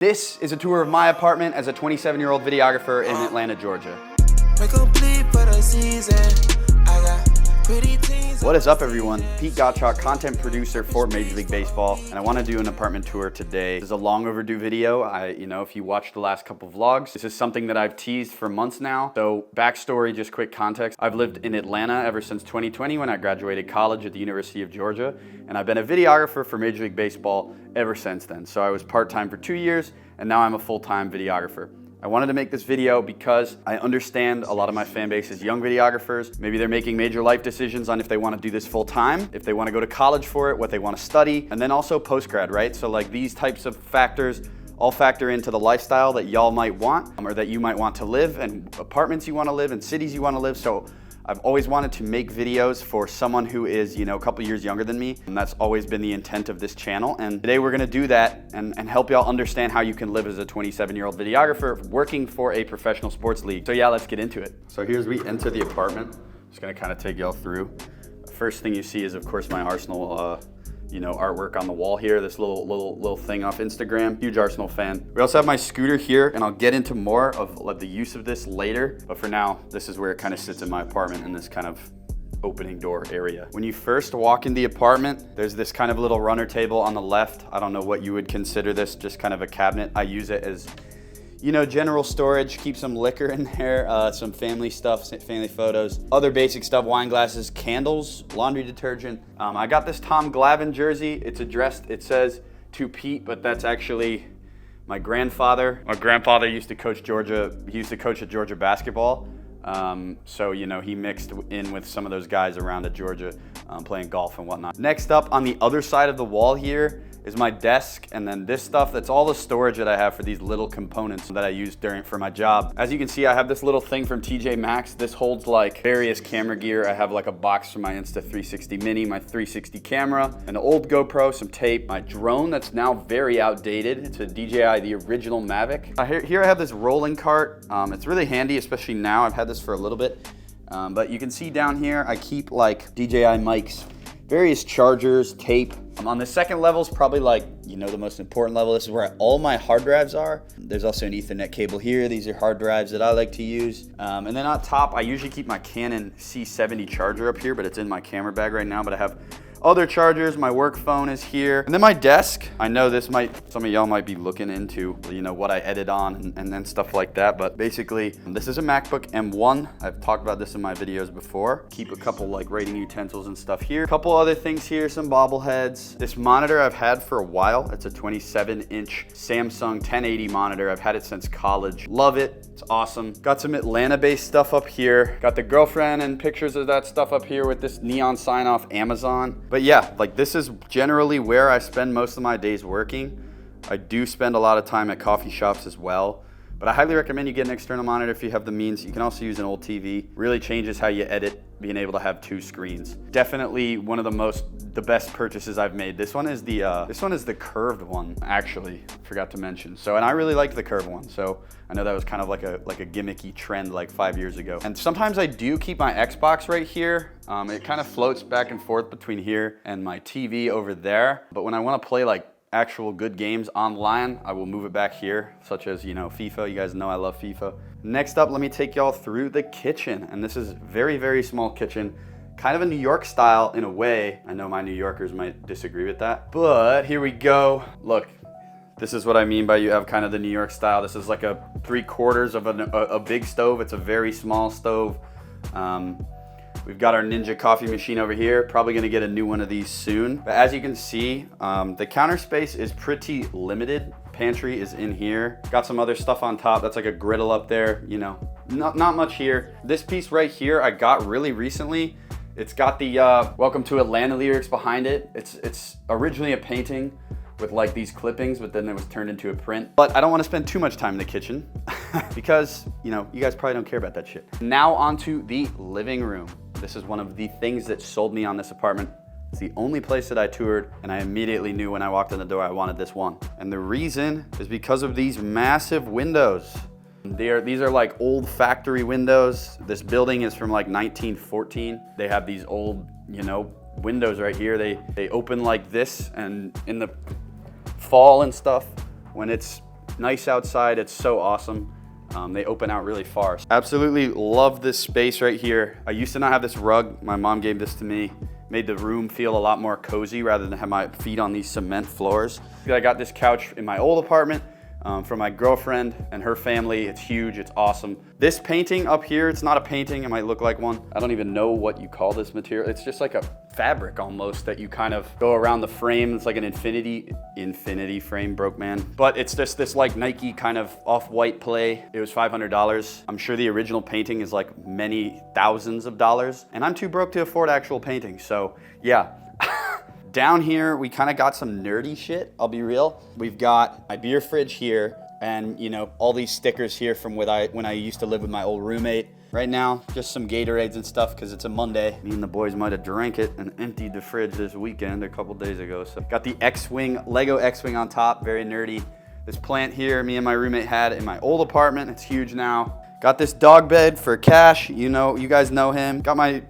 This is a tour of my apartment as a 27-year-old videographer in Atlanta, Georgia. What is up, everyone? Pete Gottschalk, content producer for Major League Baseball, and I want to do an apartment tour today. This is a long overdue video. If you watched the last couple vlogs, this is something that I've teased for months now. So backstory, just quick context. I've lived in Atlanta ever since 2020 when I graduated college at the University of Georgia, and I've been a videographer for Major League Baseball ever since then. So I was part-time for 2 years, and now I'm a full-time videographer. I wanted to make this video because I understand a lot of my fan base is young videographers. Maybe they're making major life decisions on if they want to do this full time, if they want to go to college for it, what they want to study, and then also post-grad, right? So like these types of factors all factor into the lifestyle that y'all might want or that you might want to live, and apartments you want to live, and cities you want to live. So I've always wanted to make videos for someone who is, a couple years younger than me, and that's always been the intent of this channel. And today we're gonna do that and help y'all understand how you can live as a 27-year-old videographer working for a professional sports league. So yeah, let's get into it. So here's we enter the apartment. Just gonna kind of take y'all through. First thing you see is, of course, my Arsenal artwork on the wall here, this little thing off Instagram. Huge Arsenal fan. We also have my scooter here, and I'll get into more of the use of this later. But for now, this is where it kind of sits in my apartment in this kind of opening door area. When you first walk in the apartment, there's this kind of little runner table on the left. I don't know what you would consider this, just kind of a cabinet. I use it as general storage, keep some liquor in there, some family stuff, family photos, other basic stuff, wine glasses, candles, laundry detergent. I got this Tom Glavine jersey. It's addressed, it says to Pete, but that's actually my grandfather. My grandfather used to coach Georgia, he used to coach at Georgia basketball. So he mixed in with some of those guys around at Georgia playing golf and whatnot. Next up, on the other side of the wall here, is my desk, and then this stuff, that's all the storage that I have for these little components that I use for my job. As you can see, I have this little thing from TJ Maxx. This holds like various camera gear. I have like a box from my Insta360 Mini, my 360 camera, an old GoPro, some tape, my drone that's now very outdated. It's a DJI, the original Mavic. Here I have this rolling cart. It's really handy, especially now. I've had this for a little bit. But you can see down here, I keep like DJI mics, various chargers, tape. On the second level is probably the most important level. This is where all my hard drives are. There's also an Ethernet cable here. These are hard drives that I like to use. And then on top, I usually keep my Canon C70 charger up here, but it's in my camera bag right now. But I have other chargers. My work phone is here. And then my desk. I know some of y'all might be looking into, what I edit on and then stuff like that. But basically, this is a MacBook M1. I've talked about this in my videos before. Keep a couple writing utensils and stuff here. A couple other things here, some bobbleheads. This monitor I've had for a while. It's a 27-inch Samsung 1080 monitor. I've had it since college. Love it. It's awesome. Got some Atlanta-based stuff up here. Got the girlfriend and pictures of that stuff up here with this neon sign off Amazon. But yeah, this is generally where I spend most of my days working. I do spend a lot of time at coffee shops as well, but I highly recommend you get an external monitor if you have the means. You can also use an old TV. Really changes how you edit, being able to have two screens. Definitely one of the best purchases I've made. This one is the curved one, actually, forgot to mention. And I really liked the curved one. So I know that was kind of like a gimmicky trend 5 years ago. And sometimes I do keep my Xbox right here. It kind of floats back and forth between here and my TV over there. But when I want to play actual good games online, I will move it back here, such as, FIFA. You guys know I love FIFA. Next up, let me take y'all through the kitchen. And this is very, very small kitchen. Kind of a New York style in a way. I know my New Yorkers might disagree with that, but here we go. Look, this is what I mean by you have kind of the New York style. This is like a 3/4 of a big stove. It's a very small stove. We've got our Ninja coffee machine over here. Probably gonna get a new one of these soon. But as you can see, the counter space is pretty limited. Pantry is in here. Got some other stuff on top. That's like a griddle up there, not much here. This piece right here I got really recently. It's got the Welcome to Atlanta lyrics behind it. It's originally a painting with these clippings, but then it was turned into a print. But I don't want to spend too much time in the kitchen because, you guys probably don't care about that shit. Now onto the living room. This is one of the things that sold me on this apartment. It's the only place that I toured, and I immediately knew when I walked in the door I wanted this one. And the reason is because of these massive windows. These are old factory windows. This building is from 1914. They have these old, windows right here. They open like this, and in the fall and stuff, when it's nice outside. It's so awesome. They open out really far. Absolutely love this space right here. I used to not have this rug. My mom gave this to me. Made the room feel a lot more cozy rather than have my feet on these cement floors. I got this couch in my old apartment from my girlfriend and her family. It's huge, it's awesome. This painting up here, it's not a painting, it might look like one. I don't even know what you call this material. It's just like a fabric almost that you kind of go around the frame. It's like an infinity frame, broke man. But it's just this like Nike kind of off-white play. It was $500. I'm sure the original painting is like many thousands of dollars, and I'm too broke to afford actual paintings, so yeah. Down here, we kind of got some nerdy shit, I'll be real. We've got my beer fridge here and, you know, all these stickers here from when I used to live with my old roommate. Right now, just some Gatorades and stuff because it's a Monday. Me and the boys might have drank it and emptied the fridge this weekend a couple days ago. So got the X-Wing, Lego X-Wing on top, very nerdy. This plant here, me and my roommate had in my old apartment. It's huge now. Got this dog bed for Cash. You know, you guys know him. Got my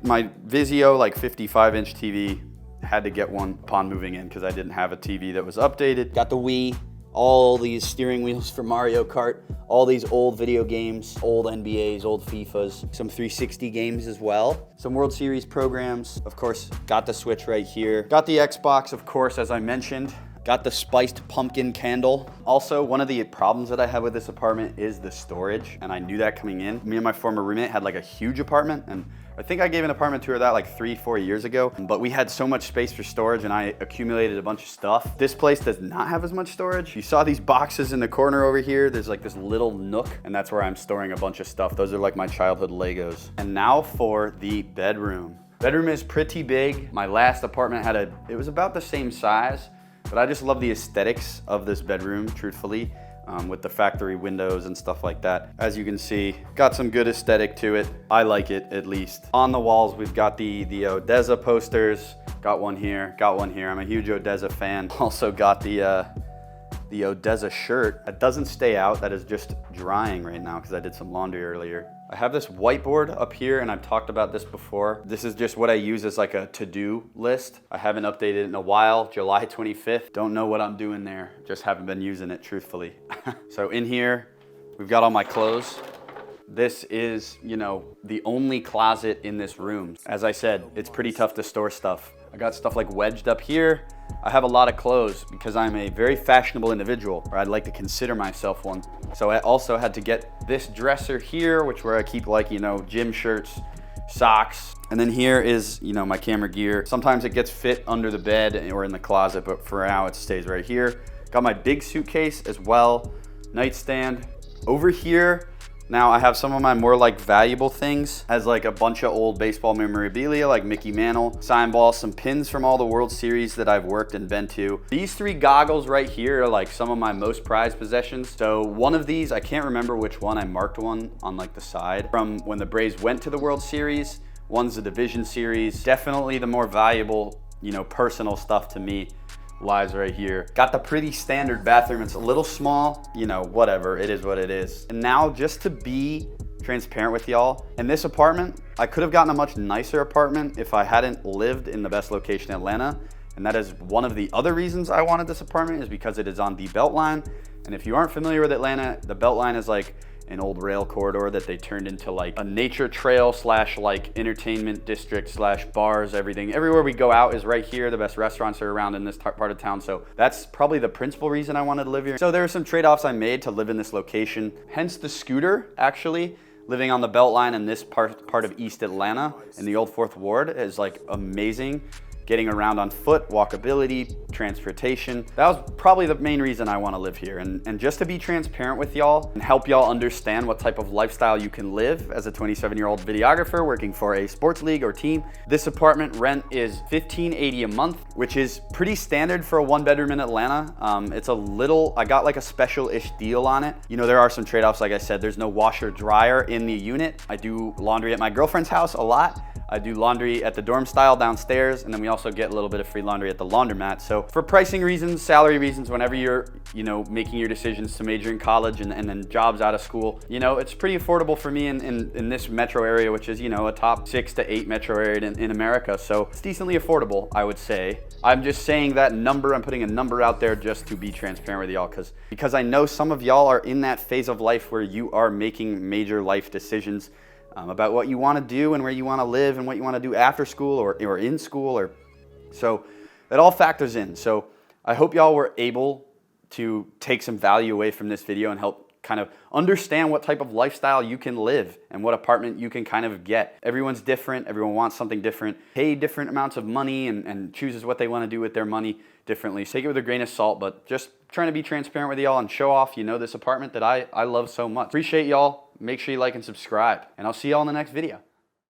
Vizio, like 55-inch TV. Had to get one upon moving in because I didn't have a TV that was updated. Got the Wii, all these steering wheels for Mario Kart, all these old video games, old NBAs, old FIFAs, some 360 games as well, some World Series programs. Of course, got the Switch right here. Got the Xbox, of course, as I mentioned. Got the spiced pumpkin candle. Also, one of the problems that I have with this apartment is the storage, and I knew that coming in. Me and my former roommate had like a huge apartment, and I think I gave an apartment tour of that like 3-4 years ago, but we had so much space for storage and I accumulated a bunch of stuff. This place does not have as much storage. You saw these boxes in the corner over here. There's like this little nook, and that's where I'm storing a bunch of stuff. Those are like my childhood Legos. And now for the bedroom. Bedroom is pretty big. My last apartment it was about the same size, but I just love the aesthetics of this bedroom, truthfully, with the factory windows and stuff like that. As you can see, got some good aesthetic to it. I like it, at least. On the walls, we've got the Odessa posters. Got one here, got one here. I'm a huge Odessa fan. Also got the Odessa shirt. That doesn't stay out. That is just drying right now because I did some laundry earlier. I have this whiteboard up here, and I've talked about this before. This is just what I use as like a to-do list. I haven't updated it in a while. July 25th. Don't know what I'm doing there. Just haven't been using it, truthfully. So in here, we've got all my clothes. This is, you know, the only closet in this room. As I said, it's pretty tough to store stuff. I got stuff like wedged up here. I have a lot of clothes because I'm a very fashionable individual, or I'd like to consider myself one. So I also had to get this dresser here, where I keep like, you know, gym shirts, socks. And then here is, you know, my camera gear. Sometimes it gets fit under the bed or in the closet, but for now it stays right here. Got my big suitcase as well, nightstand. Over here, now I have some of my more like valuable things, as like a bunch of old baseball memorabilia like Mickey Mantle, sign balls, some pins from all the World Series that I've worked and been to. These 3 goggles right here are like some of my most prized possessions. So one of these, I can't remember which one, I marked one on like the side from when the Braves went to the World Series. One's the Division Series. Definitely the more valuable, you know, personal stuff to me lies right here. Got the pretty standard bathroom. It's a little small, you know, whatever, it is what it is. And now, just to be transparent with y'all, in this apartment, I could have gotten a much nicer apartment if I hadn't lived in the best location in Atlanta. And that is one of the other reasons I wanted this apartment, is because it is on the Beltline. And if you aren't familiar with Atlanta, the Beltline is like an old rail corridor that they turned into like a nature trail / like entertainment district / bars, everything. Everywhere we go out is right here. The best restaurants are around in this part of town. So that's probably the principal reason I wanted to live here. So there are some trade-offs I made to live in this location. Hence the scooter, actually. Living on the Beltline in this part of East Atlanta in the old 4th Ward is like amazing. Getting around on foot, walkability, transportation. That was probably the main reason I want to live here. And just to be transparent with y'all and help y'all understand what type of lifestyle you can live as a 27-year-old videographer working for a sports league or team, this apartment rent is $1,580 a month, which is pretty standard for a 1-bedroom in Atlanta. It's a little, I got like a special-ish deal on it. You know, there are some trade-offs, like I said. There's no washer dryer in the unit. I do laundry at my girlfriend's house a lot. I do laundry at the dorm style downstairs, and then we also get a little bit of free laundry at the laundromat. So for pricing reasons, salary reasons, whenever you're, making your decisions to major in college and then jobs out of school, it's pretty affordable for me in this metro area, which is, a top 6 to 8 metro area in America. So it's decently affordable, I would say. I'm just saying that number, I'm putting a number out there just to be transparent with y'all, because I know some of y'all are in that phase of life where you are making major life decisions about what you want to do and where you want to live and what you want to do after school or in school, so that all factors in. So I hope y'all were able to take some value away from this video and help kind of understand what type of lifestyle you can live and what apartment you can kind of get. Everyone's different, everyone wants something different, pay different amounts of money and chooses what they want to do with their money differently. So take it with a grain of salt, but just trying to be transparent with y'all and show off, this apartment that I love so much. Appreciate y'all. Make sure you like and subscribe, and I'll see y'all in the next video.